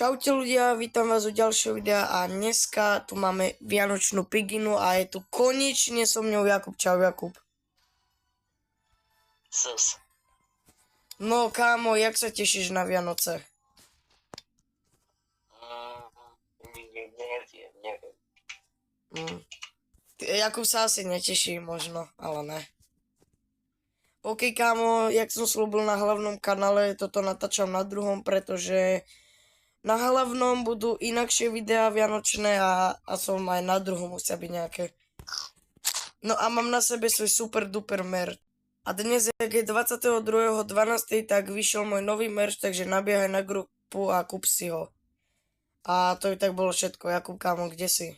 Čaute ľudia, vítam vás u ďalšieho videa a dneska tu máme vianočnú piginu a je tu konečne so mňou Jakub. Čau Jakub. Sus. No kámo, jak sa tešíš na Vianoce? Neviem. Jakub sa asi neteší možno, ale ne. OK kámo, jak som slúbil na hlavnom kanále, toto natáčam na druhom, pretože na hlavnom budú inakšie videá vianočné a som aj na druhom musia byť nejaké. No a mám na sebe svoj super duper merch. A dnes je 22.12. tak vyšiel môj nový merch, takže nabiehaj na grupu a kúp si ho. A to by tak bolo všetko. Jakub kámo, kde si?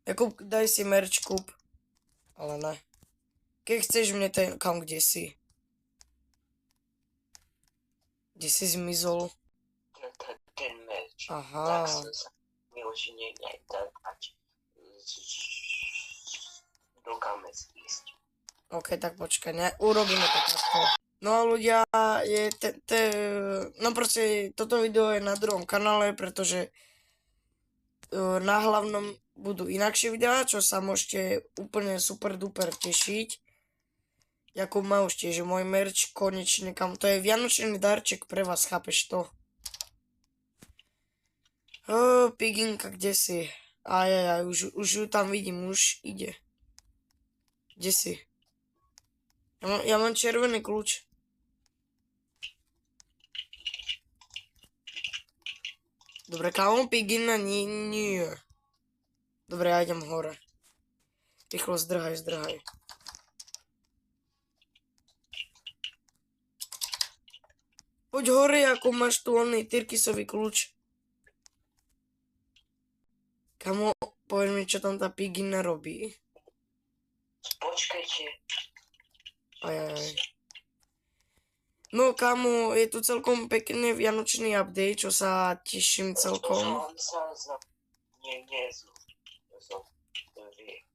Jakub, daj si merch, kúp. Ale ne. Keď chceš mne ten, kam, kde si? Kde si zmizol? Ten meč. Aha. Tak sa mi už nedávať. Dokáme ísť. OK, tak počkaj, ne? Urobíme to takto. No a ľudia, no proste, toto video je na druhom kanále, pretože na hlavnom budú inakšie videá, čo sa môžete úplne super duper tešiť. Jakub má už tiež môj merch konečne, kam to je vianočný darček pre vás, chápeš to? Piginka, kde si? Ajajaj, už ju tam vidím, už ide. Kde si? Ja mám červený kľúč. Dobre, kámo, pigina, nie. Dobre, ja idem hore. Rýchlo zdrhaj. Poď hore, ako máš tu oný tyrkysový kľúč. Kamo, povedz mi, čo tam tá pigina robí. Počkajte. Ajajaj. No kamo, je tu celkom pekný vianočný update, čo sa teším celkom.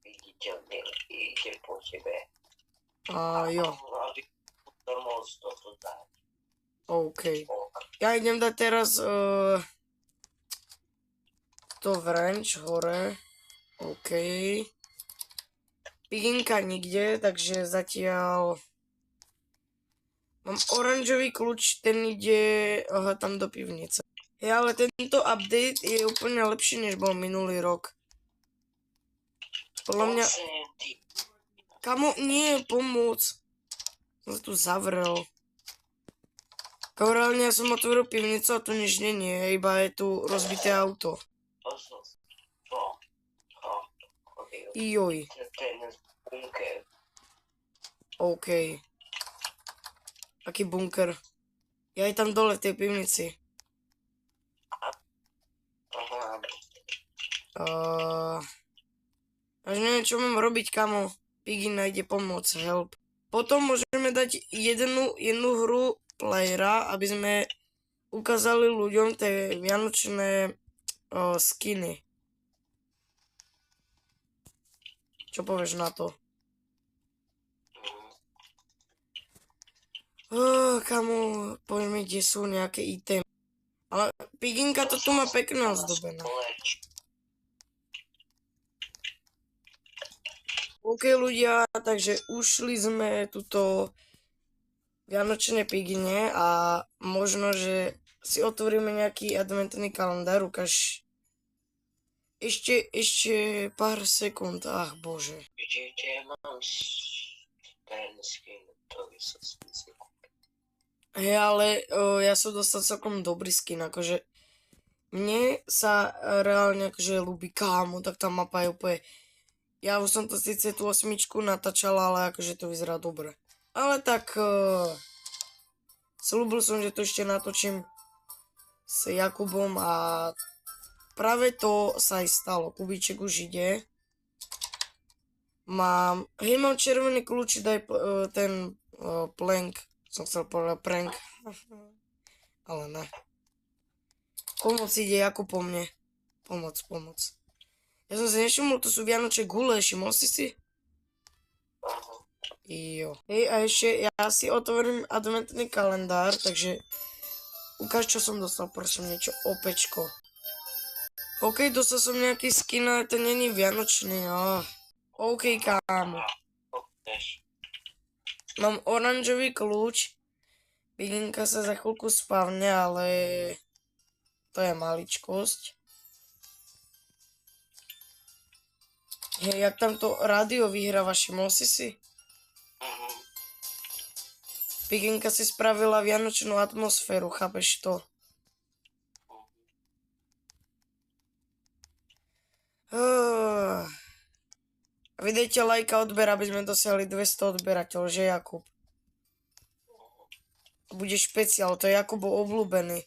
Viditeľne ide po tebe. Jo. Toto dať. OK. Ja idem dať teraz to wrench hore. OK. Piginka nikde, takže zatiaľ mám oranžový kľúč, ten ide tam do pivnice. Ale tento update je úplne lepší, než bol minulý rok. Podľa mňa... Kamo, nie, pomôcť. Som sa tu zavrel. Reálne ja som otvoril pivnicu a tu nič nie je, iba je tu rozbité auto. Joj. OK. Aký bunker? Ja aj tam dole v tej pivnici. Až neviem, čo mám robiť, kamo. Pigina ide pomôcť, help. Potom môžeme dať jednu hru playera, aby sme ukázali ľuďom tie vianočné skiny. Čo povieš na to? Kamo, poviem mi, kde sú nejaké item. Ale piginka to tu má pekné ozdobené. OK ľudia, takže ušli sme tuto vianočné pigine a možno, že si otvoríme nejaký adventný kalendár, ukáž. Ešte pár sekúnd, ach bože. Vidíte, mám ten skin, ktorý som si kúpil. Hej, ale ja som dostal celkom dobrý skin, akože mne sa reálne akože ľúbi, kámo, tak tá mapa je úplne... Ja už som to síce tú 8 natáčal, ale akože to vyzerá dobre. Ale tak slúbil som, že to ešte natočím s Jakubom a práve to sa aj stalo. Kubíček už ide. Mám červený kľúč, daj ten plank. Som chcel povedať prank. Ale ne. Pomoc ide, Jakub po mne. Pomoc. Ja som si nevšimol, to sú vianočné gule, všimol si si? Jo. Hej, a ešte ja si otvorím adventný kalendár, takže Ukáž, čo som dostal, prosím, niečo. Opečko. OK, dostal som nejaký skin, ale to není vianočný. OK, kámo. Pokneš. Mám oranžový kľúč. Piginka sa za chvíľku spavne, ale to je maličkosť. Hej, jak tam to rádio vyhráva, všimol si si? Mhm. Piginka si spravila vianočnú atmosféru, chápeš to? Vydejte lajka odber, aby sme dosiahli 200 odberateľov, že Jakub? Bude špeciál, to je Jakubov obľúbený.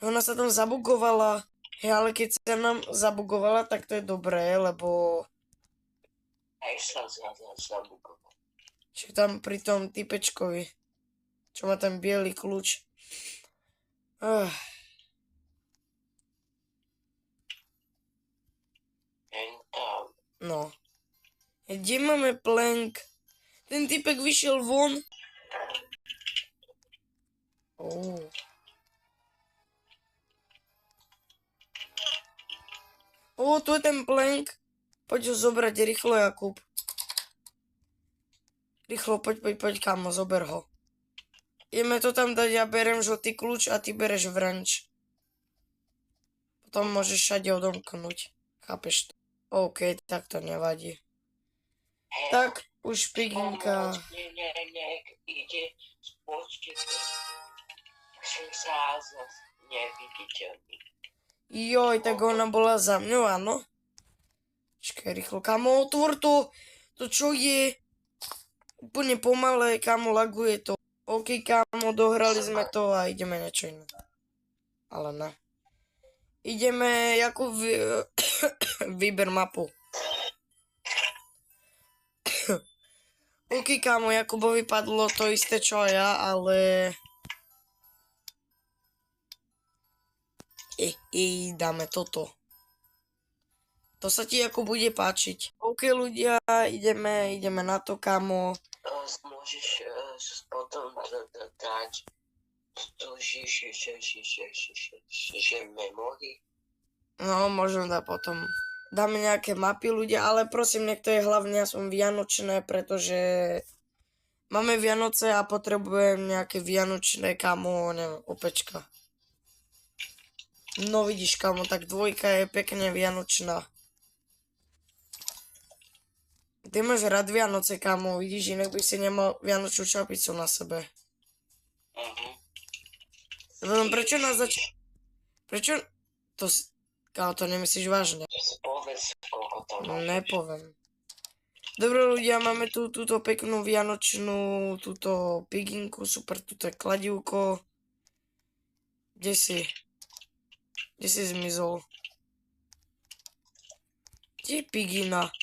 Ona sa tam zabugovala, hej, ale keď sa nám zabugovala, tak to je dobré, lebo Aj sa zabugoval. však tam pri tom typečkovi, čo má ten biely kľúč. Jen tam. No. Kde máme plank? Ten typek vyšiel von. Tu je ten plank. Poď ho zobrať rýchlo, Jakub. Rýchlo, poď, kámo, zober ho. Ideme to tam dať, ja berem žltý kľúč a ty bereš vranč. Potom môžeš všade odomknúť. Chápeš to? OK, tak to nevadí. Tak, už piginka. Nech ide spočíte. Som sa zase neviditeľný. Joj, tak ona bola za mňou, áno? Čakaj, rýchlo, kámo, otvor to. To čo je? Úplne pomalé, kámo, laguje to. OK, kámo, dohrali sme to a ideme niečo iné. Ale ne. Ideme, Jakub, vyber mapu. OK, kámo, Jakubovi padlo to isté, čo aj ja, ale... dáme toto. To sa ti ako bude páčiť. OK, ľudia, ideme na to, kámo. Môžeš potom dať to, že memory. No, možno dá potom. Dáme nejaké mapy, ľudia, ale prosím, nech to je hlavne aspoň vianočné, pretože máme Vianoce a potrebujem nejaké vianočné, kámo, neviem, opečka. No vidíš, kámo, tak dvojka je pekne vianočná. Ty máš rád Vianoce, kámo, vidíš, inak by si nemal vianočnú čapicu na sebe. Prečo nás Prečo? Kámo, to nemyslíš vážne? Povedz, koľko tam máš. Nepoviem. Dobre ľudia, máme tu túto peknú vianočnú, túto piginku, super, túto kladivko. Kde si? Kde si zmizol? Kde je pigina?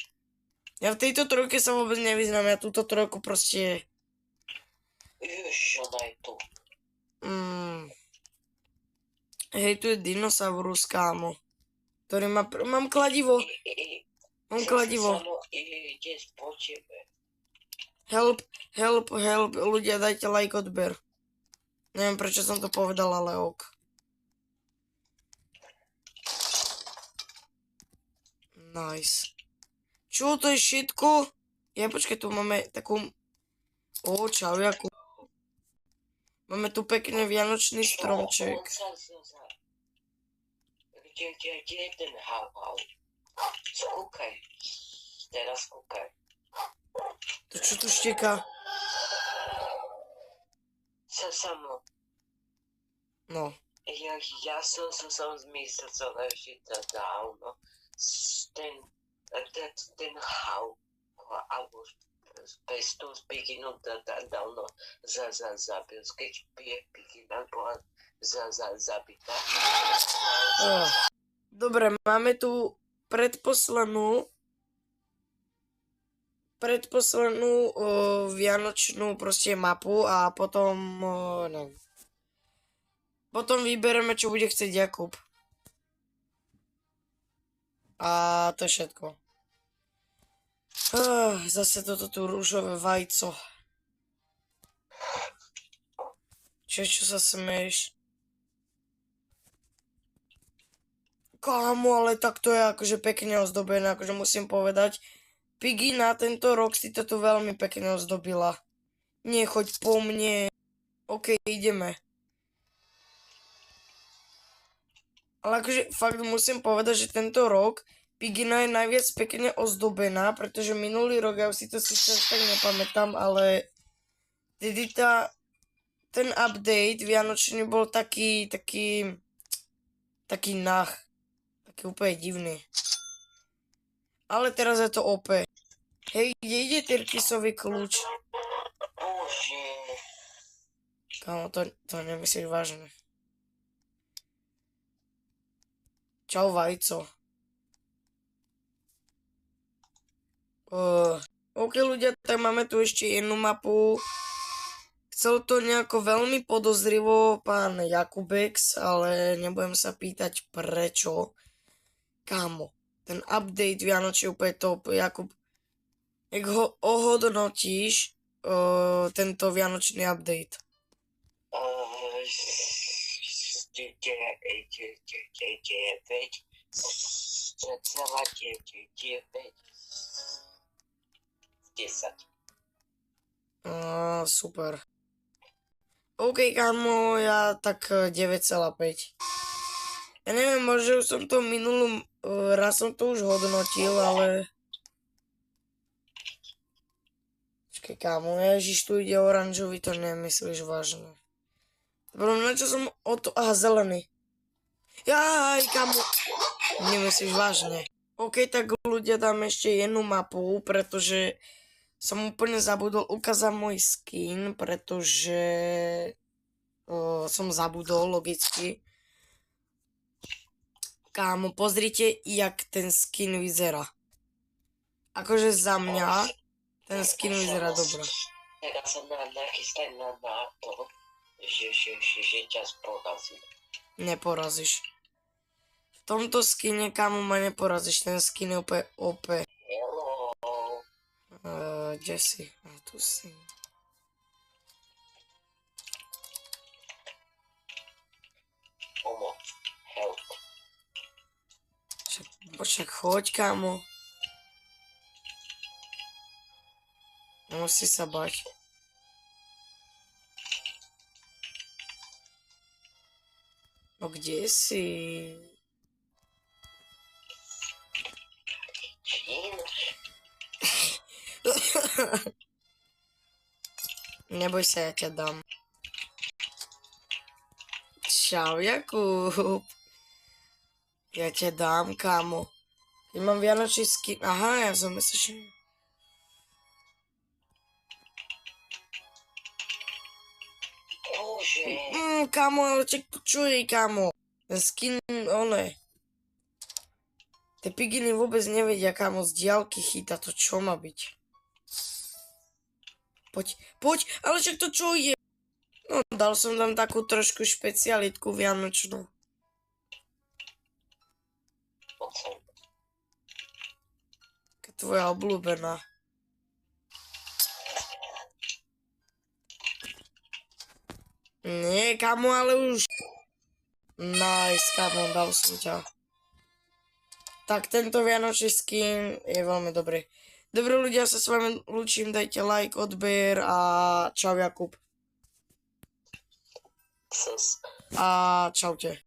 Ja v tejto trojke sa vôbec nevyznám, ja túto trojku proste... Jež, ona je tu. Hej, tu je dinosaurus, kámo. Ktorý má... Mám kladivo. Mám kladivo. Ide po tebe. Help. Ľudia, dajte like, odber. Neviem, prečo som to povedal, ale ok. Nice. Čo, to je všetko? Ja, počkaj, tu máme takú... čau, Jakub. Máme tu pekne vianočný stromček. Kde je ten hau? Skúkaj. Teraz skúkaj. To čo tu šteká? Sa mnou. No. Ja som zmyslel, že to dávno. Ten hau. Alebo bez toho spikinu dávno zabil. Keď pikina bola zabitá. Dobre, máme tu predposlednú vianočnú proste mapu a potom, neviem. Potom vybereme, čo bude chcieť Jakub. A to je všetko. Zase toto tu rúžové vajco. Čo sa smeješ? Kámo, ale tak to je akože pekne ozdobené, akože musím povedať. Piggy na tento rok si to tu veľmi pekne ozdobila. Nie, choď po mne. OK, ideme. Ale akože fakt musím povedať, že tento rok Pigina je najviac pekne ozdobená, pretože minulý rok, ja už si to síce tak nepamätám, ale tedy ten update vianočný bol taký nah, taký úplne divný. Ale teraz je to OP. Hej, kde ide Tyrkisový kľúč? Bože. Kámo, to nemyslíš vážne. Čau, vajco. OK, ľudia, tak máme tu ešte jednu mapu. Chcel to nejako veľmi podozrivo pán Jakubex, ale nebudem sa pýtať prečo. Kámo, ten update Vianočný úplne top. Jakub, jak ho ohodnotíš tento Vianočný update? 10. Super. OK, kámo, ja tak 9,5. Ja neviem, možno už som to raz som to už hodnotil, ale... Počkej, kámo, ježiš, tu ide oranžový, to nemyslíš vážne. Prvom, na čo som aha, zelený. Jaj, kámo, nemyslíš vážne. OK, tak ľudia, dám ešte jednu mapu, pretože som úplne zabudol ukázať môj skin, pretože som zabudol, logicky. Kámo, pozrite, jak ten skin vyzerá. Akože za mňa, ten skin vyzerá dobre. Ja sa nachystať na to, že ťa porazím. Neporazíš. V tomto skine, kámo, ma neporazíš, ten skin je úplne OP. Hello. Kde si? A tu si. Pomoc. Help. Však choď, kámo. Nemusí sa bať. No kde si? Čím? Neboj sa, ja ťa dám. Čau, Jakub. Ja ťa dám, kámo. Keď mám vianočný skin... Aha, ja som myslel, že... Bože. Kámo, ale čo je, kámo? Ten skin, one. Tie piginy vôbec nevedia, kámo, z diaľky chytá to, čo má byť. Poď, ale však to čo je? No, dal som tam takú trošku špecialitku vianočnú. Taká tvoja obľúbená. Nie, kámo, ale už... Nice, kámo, dal som ťa. Tak tento vianočný skin je veľmi dobrý. Dobre ľudia, sa s vami lúčim, dajte like, odber a čau Jakub. A čaute.